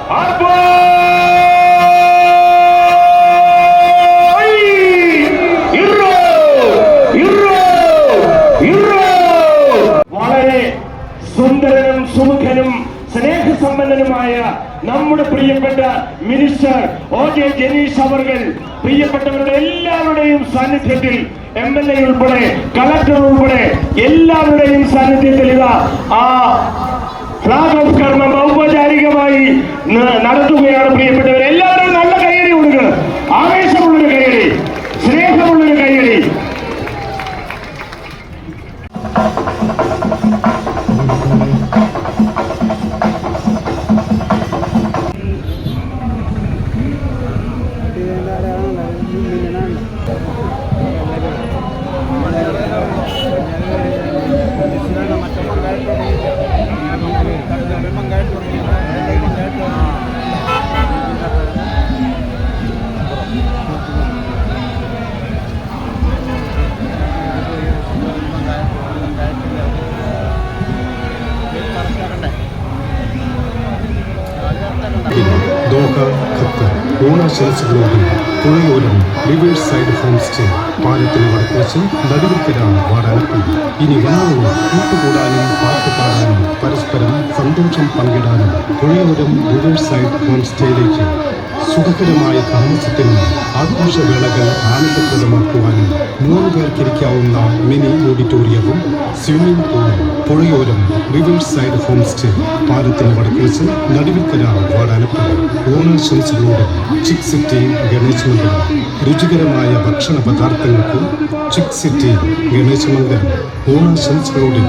വളരെ സുന്ദരനും സുമുഖനും സ്നേഹസമ്പന്നനുമായ നമ്മുടെ പ്രിയപ്പെട്ട മിനിസ്റ്റർ OJ ജനീഷ് അവർകൾ പ്രിയപ്പെട്ടവരുടെ എല്ലാവരുടെയും സാന്നിധ്യത്തിൽ MLA ഉൾപ്പെടെ കളക്ടർ ഉൾപ്പെടെ എല്ലാവരുടെയും സാന്നിധ്യത്തിൽ ഇതാ ആ ഫ്ലാഗ് ഓഫ് കർമ്മം ഔപചാരികമായി നടത്തുകയാണ്. പ്രിയപ്പെട്ടവർ എല്ലാവരും നല്ല കയ്യടി കൊടുക്കുക, ആവേശമുള്ളൊരു കയ്യടി, സ്നേഹമുള്ളൊരു കയ്യടി. ദോഹ, ഖത്തർ ഓണാശംസകളോടെ Puzhayoram rivers side home stay പാലത്തിന് വടക്കുവച്ച് നടുവിൽക്കര വാടാനപ്പള്ളി. ഇനി വന്നവർ കൂട്ടുകൂടാനും പാട്ട് പാടാനും പരസ്പരം സന്തോഷം പങ്കിടാനും പുഴയോരം റിവേഴ്സ് സൈഡ് ഹോം സ്റ്റേയിലേക്ക് സുഖകരമായ താമസത്തിനും ആഘോഷവേളകൾ ആനന്ദപ്രദമാക്കുവാനും 3 പേർക്കിരിക്കാവുന്ന മിനി ഓഡിറ്റോറിയവും സ്വിമ്മിംഗ് പൂളും Puzhayoram rivers side home stay പാലത്തിന് വടക്കുവച്ച് നടുവിൽക്കര വാടാനപ്പള്ളി. ഓണാശംസകളോടെ ചിക് സിറ്റി ഗണേശമംഗലം. രുചികരമായ ഭക്ഷണ പദാർത്ഥങ്ങൾക്ക് ചിക് സിറ്റി ഗണേശമംഗലം. ഓണാശംസകളോടെ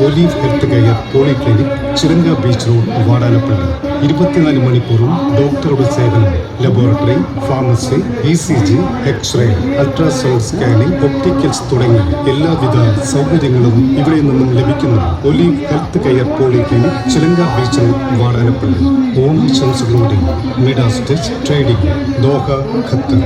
olive health care polyclinic, Chiranga beach road, Vadanappally. 24 മണിക്കൂറും ഡോക്ടറുടെ സേവനം, laboratory, pharmacy, ECG, x-ray, ultrasound scanning, opticals തുടങ്ങി എല്ലാവിധ സൗകര്യങ്ങളും ഇവിടെ നിന്നും ലഭിക്കുന്നു. Olive health care polyclinic, Chiranga beach road, Vadanappally. ഓണാശംസകളോടെ Midas touch trading, Doha, Qatar.